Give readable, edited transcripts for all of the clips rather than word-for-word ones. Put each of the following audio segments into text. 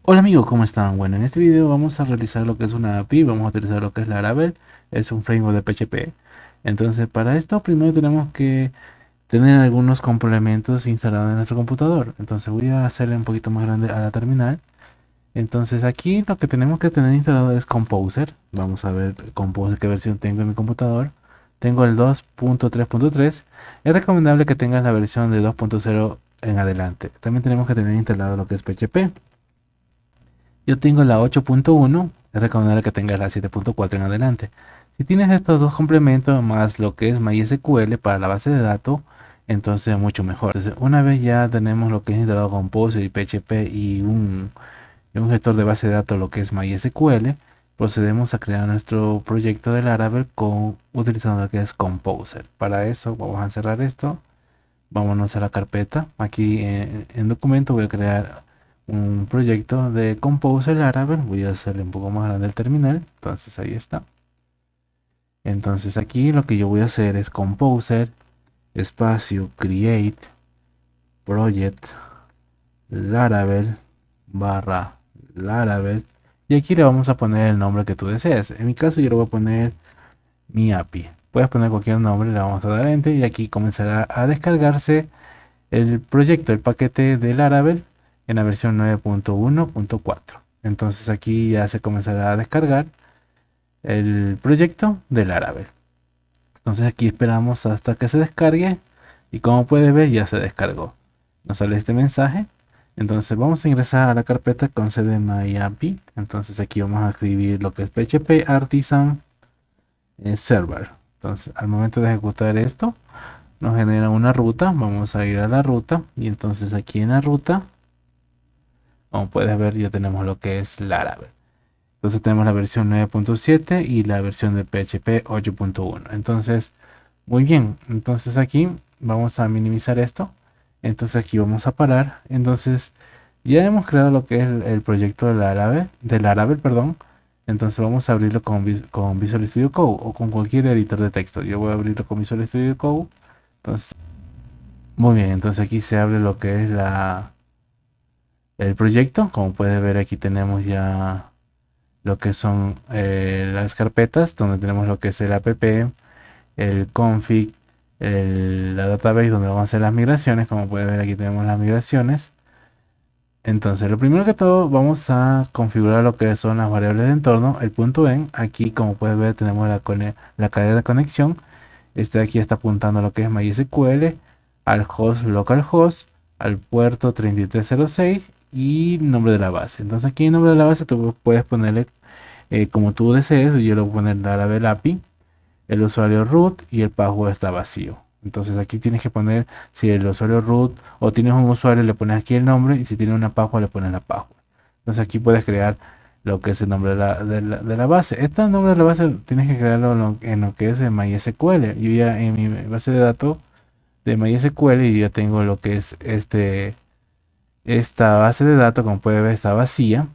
Hola amigos, ¿cómo están? Bueno, en este video vamos a realizar lo que es una API, vamos a utilizar lo que es Laravel, es un framework de PHP. Entonces, para esto primero tenemos que tener algunos complementos instalados en nuestro computador. Entonces voy a hacerle un poquito más grande a la terminal. Entonces aquí lo que tenemos que tener instalado es Composer. Vamos a ver Composer qué versión tengo en mi computador. Tengo el 2.3.3. Es recomendable que tengas la versión de 2.0 en adelante. También tenemos que tener instalado lo que es PHP. Yo tengo la 8.1, es recomendable que tengas la 7.4 en adelante. Si tienes estos dos complementos más lo que es MySQL para la base de datos, entonces mucho mejor. Entonces, una vez ya tenemos lo que es instalado Composer y PHP y un gestor de base de datos, lo que es MySQL, procedemos a crear nuestro proyecto de Laravel utilizando lo que es Composer. Para eso vamos a cerrar esto. Vámonos a la carpeta. Aquí en documento voy a crear un proyecto de Composer Laravel. Voy a hacerle un poco más grande el terminal. Entonces ahí está. Entonces aquí lo que yo voy a hacer es Composer, espacio, create, project, Laravel, barra Laravel. Y aquí le vamos a poner el nombre que tú desees. En mi caso yo le voy a poner mi API. Puedes poner cualquier nombre, le vamos a dar enter y aquí comenzará a descargarse el proyecto, el paquete de Laravel en la versión 9.1.4. Entonces aquí ya se comenzará a descargar el proyecto de Laravel. Entonces aquí esperamos hasta que se descargue y como puedes ver ya se descargó. Nos sale este mensaje. Entonces vamos a ingresar a la carpeta con cdmyAPI. Entonces aquí vamos a escribir lo que es PHP Artisan Server. Entonces al momento de ejecutar esto nos genera una ruta. Vamos a ir a la ruta y entonces aquí en la ruta, como puedes ver, ya tenemos lo que es Laravel. Entonces tenemos la versión 9.7 y la versión de PHP 8.1. Entonces, muy bien. Entonces aquí vamos a minimizar esto. Entonces aquí vamos a parar. Entonces ya hemos creado lo que es el proyecto de Laravel, perdón. Entonces vamos a abrirlo con Visual Studio Code o con cualquier editor de texto. Yo voy a abrirlo con Visual Studio Code. Entonces, muy bien. Entonces aquí se abre lo que es el proyecto. Como puedes ver, aquí tenemos ya lo que son las carpetas, donde tenemos lo que es el app, el config, la database donde vamos a hacer las migraciones. Como puedes ver, aquí tenemos las migraciones. Entonces, lo primero que todo, vamos a configurar lo que son las variables de entorno, el punto en. Aquí, como puedes ver, tenemos la cadena de conexión. Este de aquí está apuntando a lo que es MySQL, al host localhost, al puerto 3306 y nombre de la base. Entonces, aquí en nombre de la base tú puedes ponerle como tú desees. Yo le voy a poner Laravel API, el usuario root y el password está vacío. Entonces aquí tienes que poner si el usuario root o tienes un usuario le pones aquí el nombre y si tiene una password le pones la password. Entonces aquí puedes crear lo que es el nombre de la base. Este nombre de la base tienes que crearlo en lo que es en MySQL. Yo ya en mi base de datos de MySQL y ya tengo lo que es esta base de datos, como puedes ver, está vacía.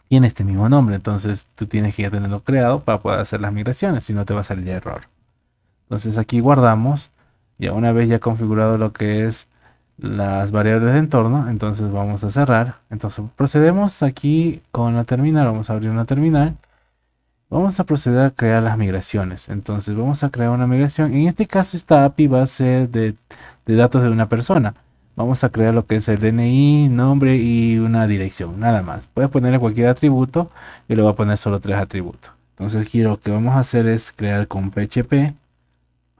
Tiene este mismo nombre, entonces tú tienes que ya tenerlo creado para poder hacer las migraciones, si no te va a salir error. Entonces aquí guardamos, ya una vez ya configurado lo que es las variables de entorno, entonces vamos a cerrar. Entonces procedemos aquí con la terminal, vamos a abrir una terminal, vamos a proceder a crear las migraciones. Entonces vamos a crear una migración, en este caso esta API va a ser de datos de una persona. Vamos a crear lo que es el DNI, nombre y una dirección, nada más. Puedes ponerle cualquier atributo y le voy a poner solo tres atributos. Entonces aquí lo que vamos a hacer es crear con PHP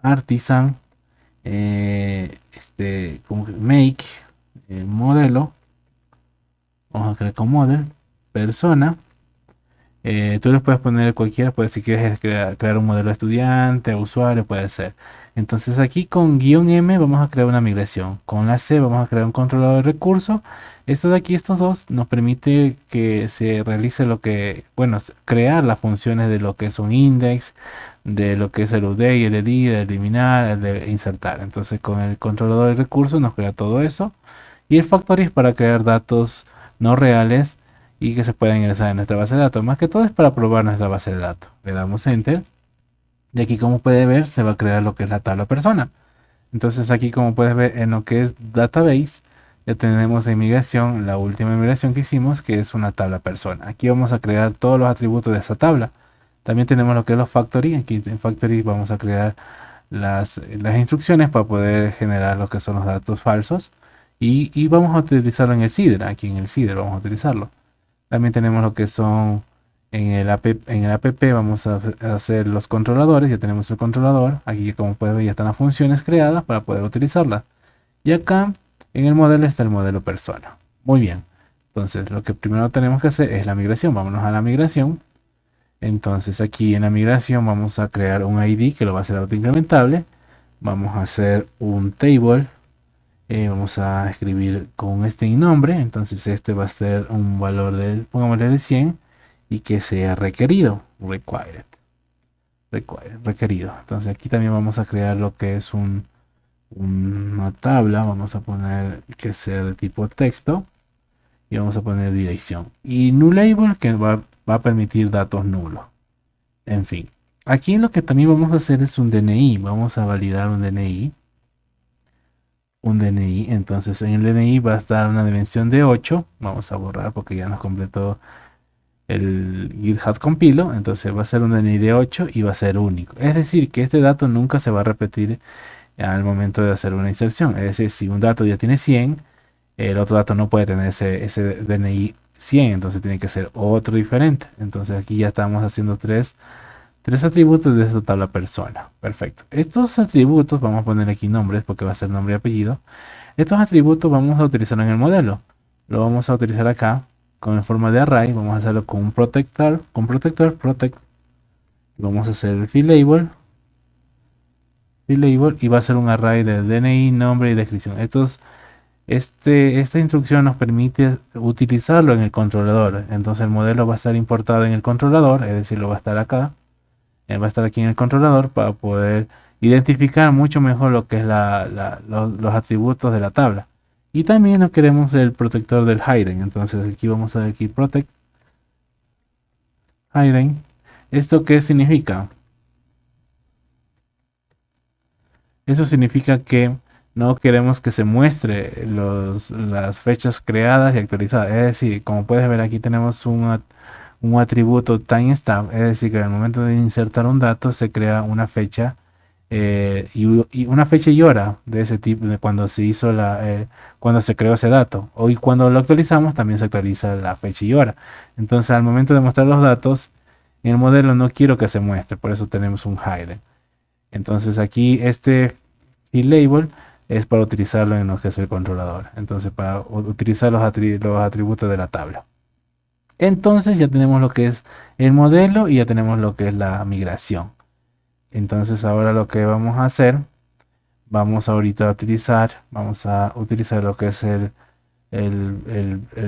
artisan, como que make, modelo, vamos a crear con model, persona. Tú les puedes poner cualquiera, pues si quieres crear un modelo de estudiante, usuario, puede ser. Entonces aquí con guión M vamos a crear una migración. Con la C vamos a crear un controlador de recursos. Esto de aquí, estos dos, nos permite que se realice lo que, bueno, crear las funciones de lo que es un index, de lo que es el UDI, el edit, el eliminar, el de insertar. Entonces con el controlador de recursos nos crea todo eso. Y el factory es para crear datos no reales y que se pueden ingresar en nuestra base de datos. Más que todo es para probar nuestra base de datos. Le damos enter. Y aquí, como puede ver, se va a crear lo que es la tabla persona. Entonces aquí, como puedes ver, en lo que es database, Ya tenemos en migración la última migración que hicimos, que es una tabla persona. Aquí vamos a crear todos los atributos de esa tabla. También tenemos lo que es los factory. Aquí en factory vamos a crear las instrucciones para poder generar lo que son los datos falsos. Y vamos a utilizarlo en el CIDR. Aquí en el CIDR vamos a utilizarlo. También tenemos lo que son en el app vamos a hacer los controladores. Ya tenemos el controlador. Aquí, como pueden ver, ya están las funciones creadas para poder utilizarlas. Y acá en el modelo está el modelo persona. Muy bien. Entonces, lo que primero tenemos que hacer es la migración. Vámonos a la migración. Entonces, aquí en la migración vamos a crear un ID que lo va a hacer autoincrementable. Vamos a hacer un table. Vamos a escribir con este nombre. Entonces, este va a ser un valor del, pongámosle de 100 y que sea requerido. Requerido. Entonces, aquí también vamos a crear lo que es una tabla. Vamos a poner que sea de tipo texto y vamos a poner dirección y nullable, que va a permitir datos nulos. En fin, aquí lo que también vamos a hacer es un DNI. Vamos a validar un DNI. Entonces en el DNI va a estar una dimensión de 8. Vamos a borrar porque ya nos completó el GitHub compilo. Entonces va a ser un DNI de 8 y va a ser único. Es decir, que este dato nunca se va a repetir al momento de hacer una inserción. Es decir, si un dato ya tiene 100, el otro dato no puede tener ese DNI 100, entonces tiene que ser otro diferente. Entonces aquí ya estamos haciendo tres atributos de esta tabla persona. Perfecto. Estos atributos, vamos a poner aquí nombres porque va a ser nombre y apellido. Estos atributos vamos a utilizarlo en el modelo. Lo vamos a utilizar acá con en forma de array. Vamos a hacerlo con un protector, protect. Vamos a hacer el field label y va a ser un array de DNI, nombre y descripción. Esta instrucción nos permite utilizarlo en el controlador. Entonces el modelo va a estar importado en el controlador, es decir, lo va a estar acá. Va a estar aquí en el controlador para poder identificar mucho mejor lo que es los atributos de la tabla. Y también no queremos el protector del hidden. Entonces aquí vamos a ver aquí protect hidden. ¿Esto qué significa? Eso significa que no queremos que se muestre las fechas creadas y actualizadas. Es decir, como puedes ver aquí tenemos un atributo timestamp. Es decir, que al momento de insertar un dato se crea una fecha y una fecha y hora de ese tipo de cuando se hizo cuando se creó ese dato. Hoy cuando lo actualizamos también se actualiza la fecha y hora. Entonces al momento de mostrar los datos en el modelo no quiero que se muestre, por eso tenemos un hidden. Entonces aquí este field label es para utilizarlo en lo que es el controlador. Entonces para utilizar los atributos de la tabla. Entonces ya tenemos lo que es el modelo y ya tenemos lo que es la migración. Entonces ahora lo que vamos a hacer, vamos a utilizar lo que es el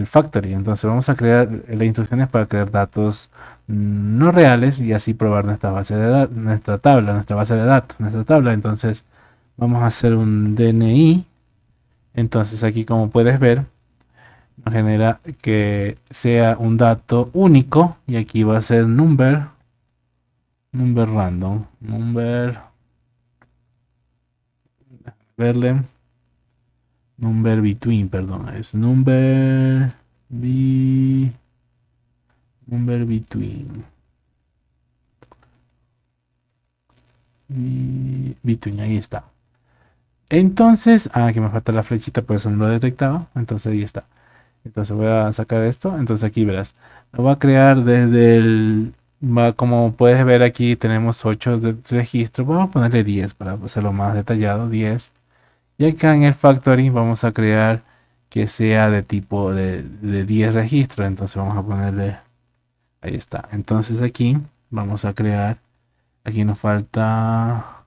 factory. Entonces vamos a crear las instrucciones para crear datos no reales y así probar nuestra base de datos, nuestra base de datos, nuestra tabla. Entonces vamos a hacer un DNI. Entonces aquí, como puedes ver, nos genera que sea un dato único y aquí va a ser number random, verle number between, perdón, es number between ahí está. Entonces, aquí me falta la flechita, por eso no lo detectaba. Entonces ahí está. Entonces voy a sacar esto. Entonces aquí verás. Lo va a crear desde como puedes ver aquí tenemos 8 registros. Vamos a ponerle 10 para hacerlo más detallado. 10. Y acá en el factory vamos a crear que sea de tipo de 10 registros. Entonces vamos a ponerle. Ahí está. Entonces aquí vamos a crear. Aquí nos falta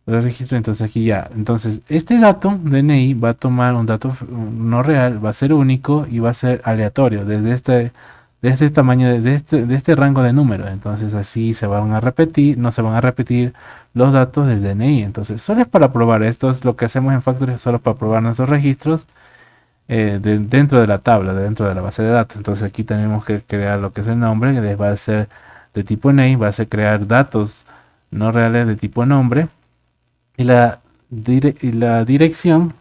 el registro. Entonces aquí ya. Entonces este dato DNI va a tomar un dato no real, va a ser único y va a ser aleatorio desde este tamaño, de este rango de números. Entonces así no se van a repetir los datos del DNI. Entonces solo es para probar. Esto es lo que hacemos en Factory, solo para probar nuestros registros dentro de la tabla, dentro de la base de datos. Entonces aquí tenemos que crear lo que es el nombre, que va a ser de tipo name, va a ser crear datos no reales de tipo nombre. Y y la dirección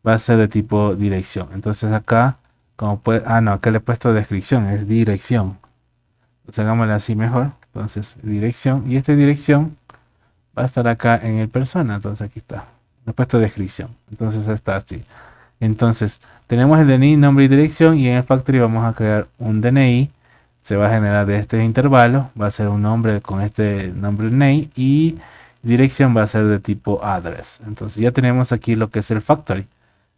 va a ser de tipo dirección. Entonces acá, como puede, no, acá le he puesto descripción, es dirección. Entonces hagámosle así mejor. Entonces dirección, y esta dirección va a estar acá en el persona. Entonces aquí está, le he puesto descripción. Entonces está así. Entonces tenemos el DNI, nombre y dirección, y en el factory vamos a crear un DNI. Se va a generar de este intervalo, va a ser un nombre con este nombre name, y dirección va a ser de tipo address. Entonces ya tenemos aquí lo que es el factory.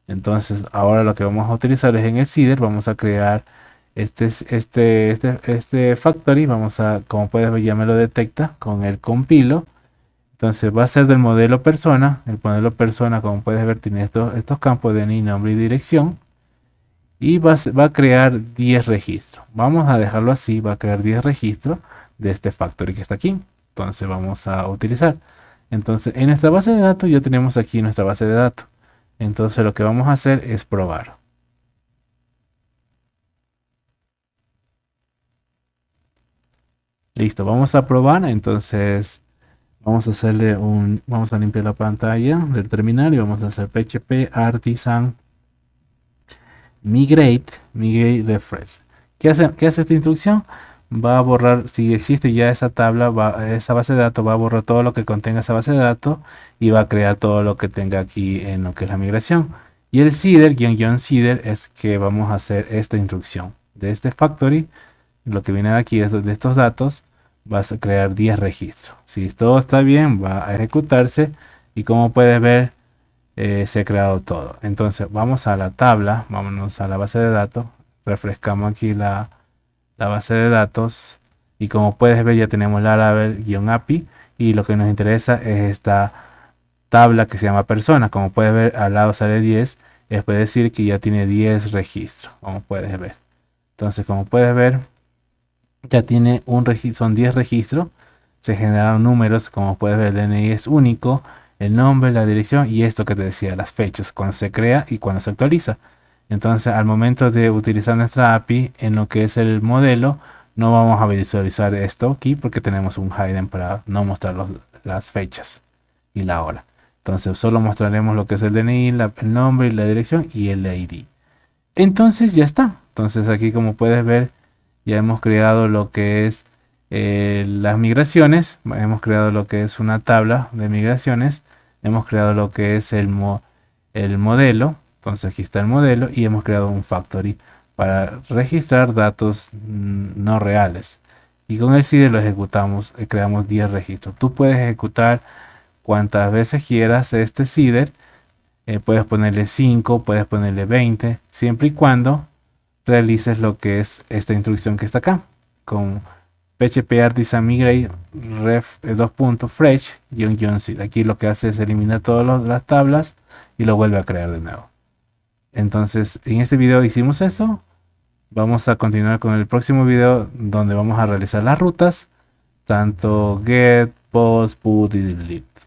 Entonces ahora lo que vamos a utilizar es en el seeder, vamos a crear este factory. Vamos a, como puedes ver, ya me lo detecta con el compilo. Entonces va a ser del modelo persona. El modelo persona, como puedes ver, tiene estos campos de DNI, nombre y dirección. Y va a crear 10 registros. Vamos a dejarlo así, va a crear 10 registros de este factory que está aquí. Entonces vamos a utilizar. Entonces en nuestra base de datos ya tenemos aquí nuestra base de datos. Entonces lo que vamos a hacer es probar. Listo, vamos a probar. Entonces vamos a vamos a limpiar la pantalla del terminal y vamos a hacer php artisan migrate refresh. ¿Qué hace esta instrucción? Va a borrar, si existe ya esa tabla, esa base de datos, va a borrar todo lo que contenga esa base de datos y va a crear todo lo que tenga aquí en lo que es la migración. Y el seeder, seeder, es que vamos a hacer esta instrucción de este factory. Lo que viene de aquí de estos datos, vas a crear 10 registros. Si todo está bien, va a ejecutarse, y como puedes ver, se ha creado todo. Entonces vamos a la tabla, vámonos a la base de datos, refrescamos aquí la base de datos, y como puedes ver ya tenemos Laravel-API, y lo que nos interesa es esta tabla que se llama persona. Como puedes ver, al lado sale 10, es decir que ya tiene 10 registros, como puedes ver. Entonces, como puedes ver, ya tiene un registro, son 10 registros. Se generaron números, como puedes ver, el DNI es único, el nombre, la dirección y esto que te decía, las fechas, cuando se crea y cuando se actualiza. Entonces, al momento de utilizar nuestra API en lo que es el modelo, no vamos a visualizar esto aquí porque tenemos un hidden para no mostrar las fechas y la hora. Entonces, solo mostraremos lo que es el DNI, el nombre y la dirección y el ID. Entonces, ya está. Entonces, aquí, como puedes ver, ya hemos creado lo que es las migraciones. Hemos creado lo que es una tabla de migraciones. Hemos creado lo que es el modelo. Entonces aquí está el modelo y hemos creado un factory para registrar datos no reales. Y con el seeder lo ejecutamos y creamos 10 registros. Tú puedes ejecutar cuantas veces quieras este seeder. Puedes ponerle 5, puedes ponerle 20, siempre y cuando realices lo que es esta instrucción que está acá con php artisan migrate ref 2.fresh --seed. Aquí lo que hace es eliminar todas las tablas y lo vuelve a crear de nuevo. Entonces en este video hicimos eso. Vamos a continuar con el próximo video donde vamos a realizar las rutas, tanto get, post, put y delete.